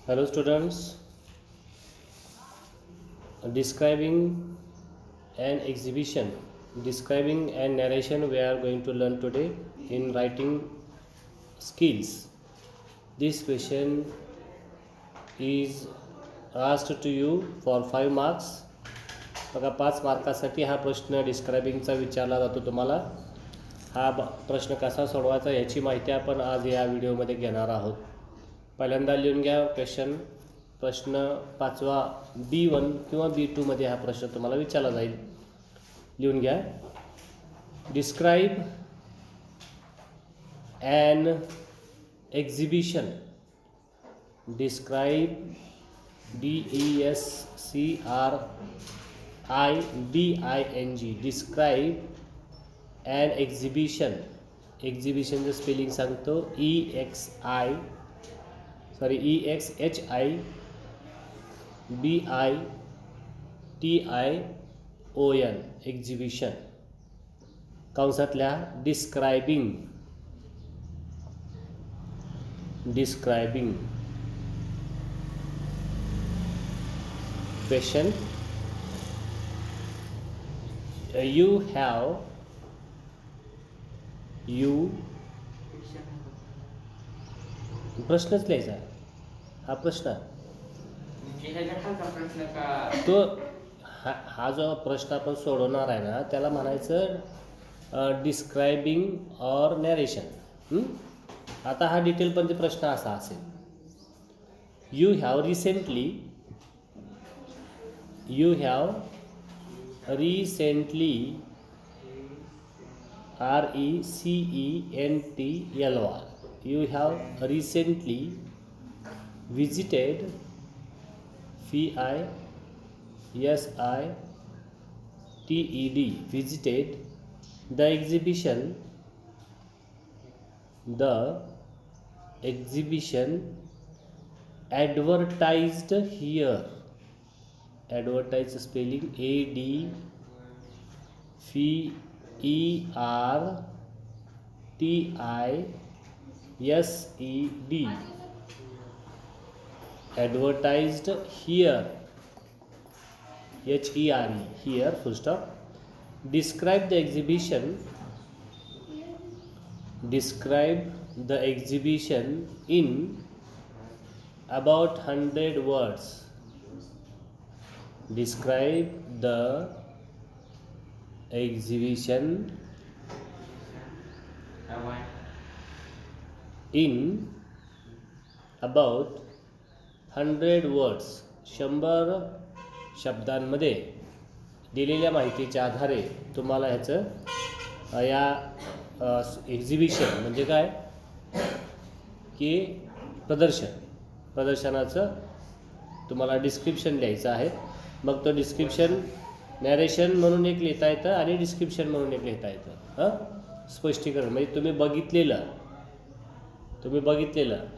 Hello students, describing an exhibition, describing and narration we are going to learn today in writing skills. This question is asked to you for 5 marks. बघा 5 मार्कासाठी हा प्रश्न डिस्क्रायबिंगचा विचारला जातो तुम्हाला. हा प्रश्न कसा सोडवायचा याची माहिती आपण आज या व्हिडिओमध्ये घेणार आहोत. पहिल्यांदा लिहून घ्या प्रश्न 5वा B1 किंवा B2 मध्ये हा प्रश्न तुम्हाला विचारला जाईल. लिहून घ्या. Describe an exhibition. Describe DESCRIBING. Describe an exhibition. Exhibition चं स्पेलिंग सांगतो EXHIBITION. एक्झिबिशन. कंसातल्या डिस्क्रायबिंग. क्वेश्चन. प्रश्नच लिहायचा हा प्रश्न. तो हा जो प्रश्न आपण सोडवणार आहे ना त्याला म्हणायचं डिस्क्रायबिंग ऑर नॅरेशन. आता हा डिटेलमध्ये प्रश्न असा असेल. You have recently RECENTLY. You have recently visited visited the exhibition advertised here. Advertise spelling ADVERTISED. Advertised here, HERE, here, full stop. Describe the exhibition. Describe the exhibition in about 100 words. Describe the exhibition in about 100 words. 100 शब्दांमध्ये. दिलेल्या माहितीच्या आधारे तुम्हाला ह्याचं या exhibition म्हणजे काय की प्रदर्शनाचं तुम्हाला डिस्क्रिप्शन लिहायचं आहे. मग तो डिस्क्रिप्शन नॅरेशन म्हणून एक लिहिता येतं आणि डिस्क्रिप्शन म्हणून एक लिहिता येतं. स्पष्टीकरण म्हणजे तुम्ही बघितलेलं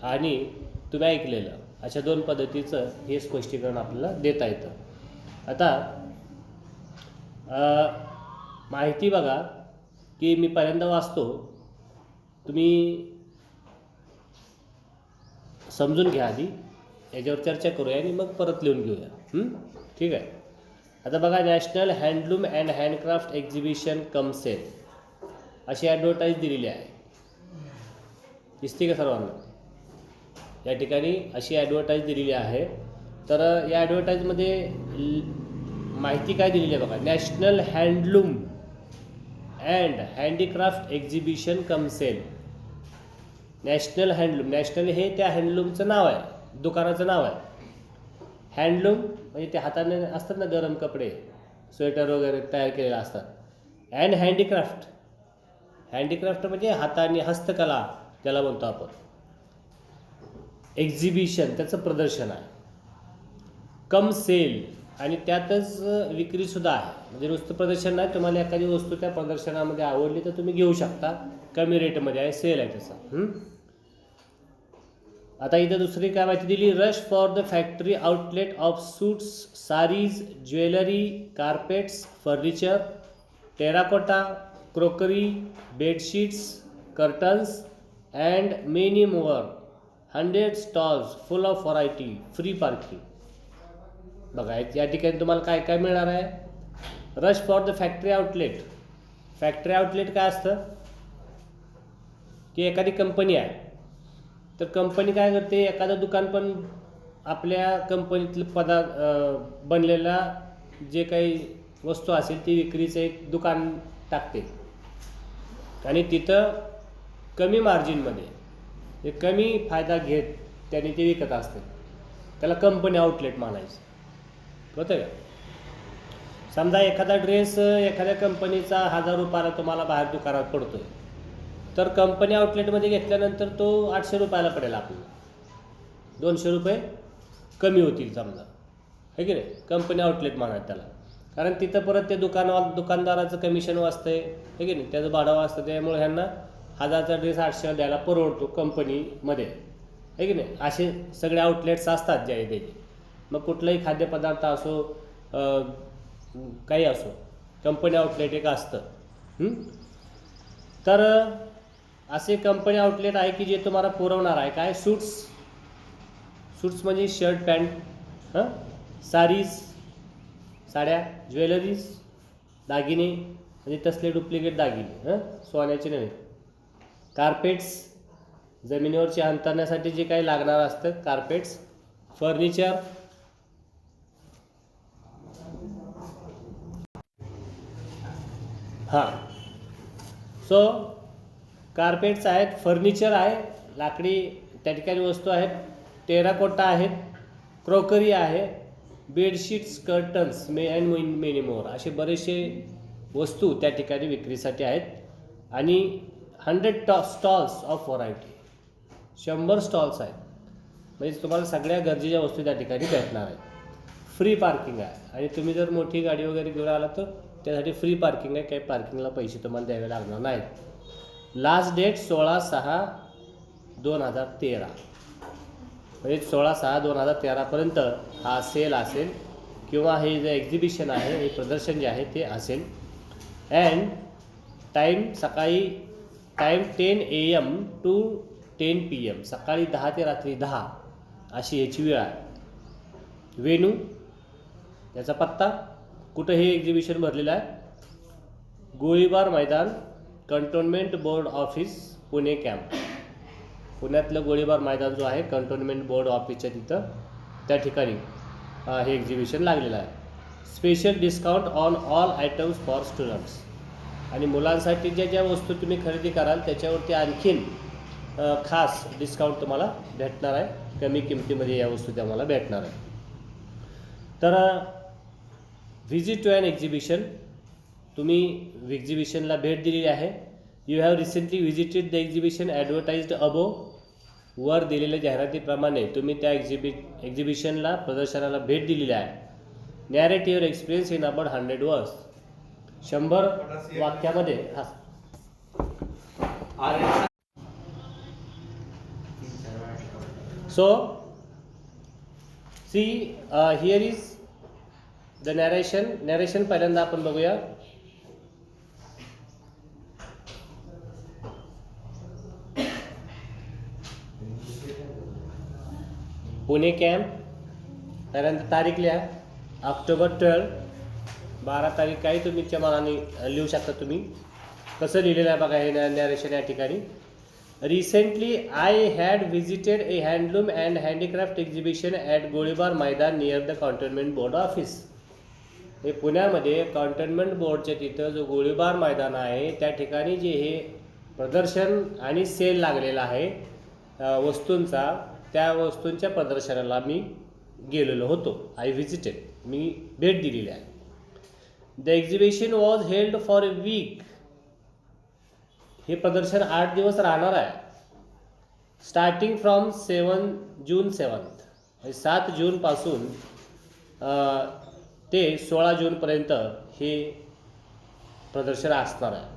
आणि तुम्ही ऐकलेलं अशा 2 पद्धतीचं हे स्पष्टीकरण आपल्याला देता येतं. आता माहिती बघा की मी पहिल्यांदा वाचतो, तुम्ही समजून घ्या आधी, याच्यावर चर्चा करूया आणि मग परत लिहून घेऊया. ठीक आहे. आता बघा, national handloom and handcraft exhibition cum sale अशी ॲडव्हर्टाईज दिलेली आहे. दिसते का सर्वांना? या ठिकाणी अशी ॲडव्हर्टाईज दिलेली आहे. तर या ॲडव्हर्टाईजमध्ये माहिती काय दिलेली आहे बघा. National handloom and handicraft exhibition cum sale. National handloom, national हे त्या हँडलूमचं नाव आहे, दुकानाचं नाव आहे. हँडलूम म्हणजे ते हाताने असतात ना गरम कपडे, स्वेटर वगैरे तयार केलेले असतात. अँड हँडीक्राफ्ट म्हणजे हाताने हस्तकला त्याला म्हणतो आपण. एक्झिबिशन त्याचं प्रदर्शन आहे. कम सेल आणि त्यातच विक्रीसुद्धा आहे. म्हणजे नुसतं प्रदर्शन नाही, तुम्हाला एखादी वस्तू त्या प्रदर्शनामध्ये आवडली तर तुम्ही घेऊ शकता. कमी रेटमध्ये आहे, सेल आहे त्याचा. आता इथं दुसरी काय माहिती दिली. Rush for the factory outlet of suits, saris, jewellery, carpets, furniture, terracotta, crockery, bedsheets, curtains and many more 100 stalls full of variety, free parking. बघा या ठिकाणी तुम्हाला काय काय मिळणार आहे. Rush for the factory outlet. Factory outlet काय असतं की एखादी कंपनी आहे, तर कंपनी काय करते, एखादं दुकान पण आपल्या कंपनीतलं बनलेला जे काही वस्तू असेल ती विक्रीचं एक दुकान टाकते आणि तिथं कमी मार्जिनमध्ये कमी फायदा घेत त्याने ते विकत असते. त्याला कंपनी आउटलेट म्हणायचं. होतं का. समजा एखादा ड्रेस एखाद्या कंपनीचा 1000 रुपयाला तुम्हाला बाहेर दुकानात पडतोय, तर कंपनी आउटलेटमध्ये घेतल्यानंतर तो 800 रुपयाला पडेल आपल्याला. 200 रुपये कमी होतील समजा, आहे की नाही. कंपनी आउटलेट म्हणायचं त्याला. कारण तिथं परत ते दुकानदाराचं कमिशन वाचतं आहे, है की नाही, त्याचं भाडं वाचतं. त्यामुळे ह्यांना 1000चा ड्रेस 800 द्यायला परवडतो कंपनीमध्ये, आहे की नाही. असे सगळे आउटलेट्स असतात जे आहे त्याचे. मग कुठलाही खाद्यपदार्थ असो, काही असो, कंपनी आउटलेट एक असतं. तर असे कंपनी आउटलेट आहे की जे तुम्हाला पुरवणार आहे काय, सूट्स म्हणजे शर्ट पॅन्ट, साडीज, साड्या, ज्वेलरीज, दागिने म्हणजे तसले डुप्लिकेट दागिने, सोन्याचे नव्हे. कार्पेट्स, जमिनीवरचे अंतरण्यासाठी जे काही लागणार असतं कार्पेट्स. फर्निचर, सो कार्पेट्स आहेत, फर्निचर आहे, लाकडी त्या ठिकाणी वस्तू आहेत, टेराकोटा आहेत, क्रॉकरी आहे, bedsheets, curtains and many more. असे बरेचसे वस्तू त्या ठिकाणी विक्रीसाठी आहेत. आणि 100 स्टॉल्स ऑफ व्हरायटी, 100 स्टॉल्स आहेत. म्हणजे तुम्हाला सगळ्या गरजेच्या वस्तू त्या ठिकाणी भेटणार आहेत. फ्री पार्किंग आहे. आणि तुम्ही जर मोठी गाडी वगैरे घेऊन आला तर त्यासाठी फ्री पार्किंग आहे, काही पार्किंगला पैसे तुम्हाला द्यावे लागणार नाहीत. लास्ट डेट 16/6/2013, म्हणजे 16/6/2013पर्यंत हा सेल असेल किंवा हे जे एक्झिबिशन आहे, हे प्रदर्शन जे आहे ते असेल. And time 10 AM to 10 PM, सकाळी 10 ते रात्री 10 अशी ह्याची वेळ आहे. वेन्यू, याचा पत्ता, कुठं हे एक्झिबिशन भरलेलं आहे, गोळीबार मैदान, cantonment board office, Pune camp. पुण्यातलं गोळीबार मैदान जो आहे कंटोन्मेंट बोर्ड ऑफिसच्या तिथं त्या ठिकाणी हे एक्झिबिशन लागलेलं आहे. Special discount on all items for students. आणि मुलांसाठी ज्या ज्या वस्तू तुम्ही खरेदी कराल त्याच्यावरती आणखीन खास डिस्काउंट तुम्हाला भेटणार आहे. कमी किमतीमध्ये या वस्तू तुम्हाला भेटणार आहे. तर व्हिजिट टू ॲन एक्झिबिशन, तुम्ही एक्झिबिशनला भेट दिलेली आहे. You have recently visited the exhibition advertised above. वर दिलेल्या जाहिरातीप्रमाणे तुम्ही त्या एक्झिबिशनला, प्रदर्शनाला भेट दिलेली आहे. Narrate your experience in about 100 words. 100 वाक्यामध्ये. So see here is the narration पहिल्यांदा आपण बघूया. पुणे कॅम्प, त्यानंतर तारीख लिहा, ऑक्टोबर 12, 12 तारीख काही तुमच्या मनाने लिहू शकता तुम्ही. कसं लिहिलेलं आहे बघा हे नॅरेशन या ठिकाणी. Recently I had visited A handloom and handicraft exhibition at गोळीबार मैदान नियर द कॉन्टोन्मेंट बोर्ड ऑफिस. हे पुण्यामध्ये कॉन्टोन्मेंट बोर्डच्या तिथं जो गोळीबार मैदान आहे त्या ठिकाणी जे हे प्रदर्शन आणि सेल लागलेला आहे वस्तूंचा, त्या वस्तूंच्या प्रदर्शनाला मी गेलेलो होतो. आय व्हिजिटेड, मी भेट दिलेली आहे. The exhibition was held for a week. हे प्रदर्शन 8 दिवस राहणार आहे. स्टार्टिंग फ्रॉम जून 7, 7 जूनपासून ते 16 जूनपर्यंत हे प्रदर्शन असणार आहे.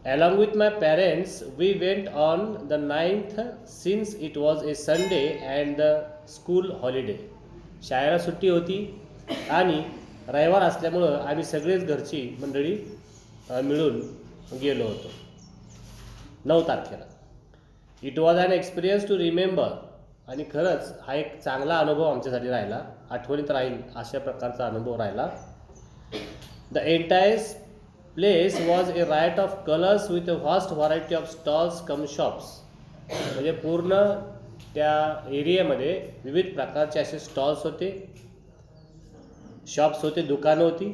Along with my parents, we went on the 9th since it was a Sunday and the school holiday. शाळेला सुट्टी होती आणि रविवार असल्यामुळं आम्ही सगळेच घरची मंडळी मिळून गेलो होतो 9 तारखेला. It was an experience to remember. आणि खरंच हा एक चांगला अनुभव आमच्यासाठी राहिला, आठवणीत राहील अशा प्रकारचा अनुभव राहिला. The entire place was a riot of colours with a vast variety of stalls cum shops. म्हणजे पूर्ण त्या एरियामध्ये विविध प्रकारचे असे स्टॉल्स होते, शॉप्स होते, दुकानं होती.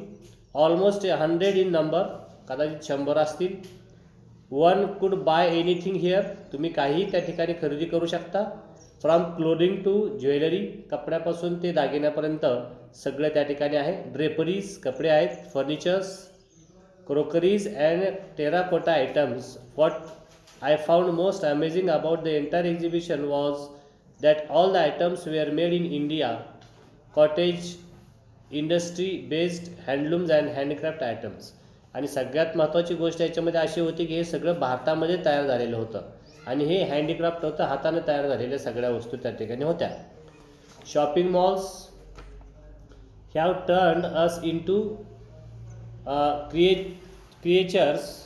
ऑलमोस्ट 100 इन नंबर, कदाचित 100 असतील. वन कुड बाय एनिथिंग हिअर, तुम्ही काहीही त्या ठिकाणी खरेदी करू शकता. फ्रॉम क्लोदिंग टू ज्वेलरी, कपड्यापासून ते दागिन्यापर्यंत सगळे त्या ठिकाणी आहे. ड्रेपरीज, कपडे आहेत. Furnitures, crockeries and terracotta items. What I found most amazing about the entire exhibition was that all the items were made in India, cottage industry based handlooms and handcraft items. आणि सगळ्यात महत्त्वाची गोष्ट याच्यामध्ये अशी होती की हे सगळं भारतामध्ये तयार झालेलं होतं आणि हे हँडीक्राफ्ट होतं, हाताने तयार झालेल्या सगळ्या वस्तू त्या ठिकाणी होत्या. Shopping malls have turned us into creatures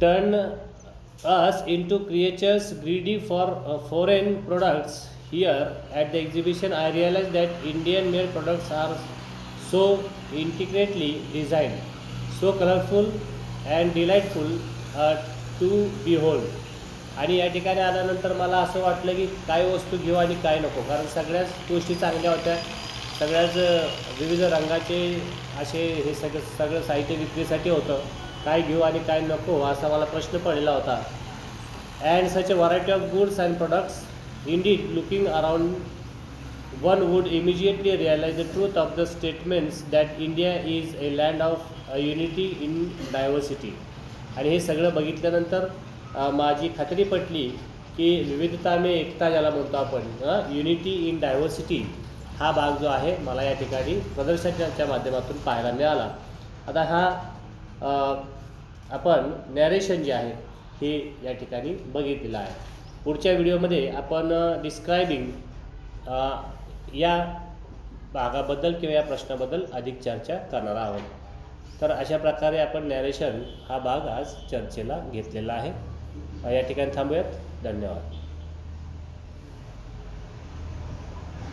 turn us into creatures greedy for foreign products. Here at the exhibition I realized that Indian made products are so intricately designed, so colorful and delightful to behold. आणि या ठिकाणी आल्यानंतर मला असं वाटलं की काय वस्तू घेऊ आणि काय नको, कारण सगळ्याच गोष्टी चांगल्या होत्या. सगळ्याच विविध रंगाचे असे हे सगळं साहित्य विक्रीसाठी होतं. काय घेऊ आणि काय नको असा मला प्रश्न पडलेला होता. And such a variety of goods and products. Indeed looking around one would immediately realise the truth of the statements that India is a land of unity in diversity. आणि हे सगळं बघितल्यानंतर माझी खात्री पटली की विविधता में एकता ज्याला म्हणतो आपण, युनिटी इन डायव्हर्सिटी हा भाग जो आहे मला या ठिकाणी प्रदर्शनाच्या माध्यमातून पाहायला मिळाला. आता हा आपण नॅरेशन जे आहे हे या ठिकाणी बघितलेलं आहे. पुढच्या व्हिडिओमध्ये आपण डिस्क्रायबिंग या भागाबद्दल किंवा या प्रश्नाबद्दल अधिक चर्चा करणार आहोत. तर अशा प्रकारे आपण नॅरेशन हा भाग आज चर्चेला घेतलेला आहे. या ठिकाणी थांबूयात. धन्यवाद.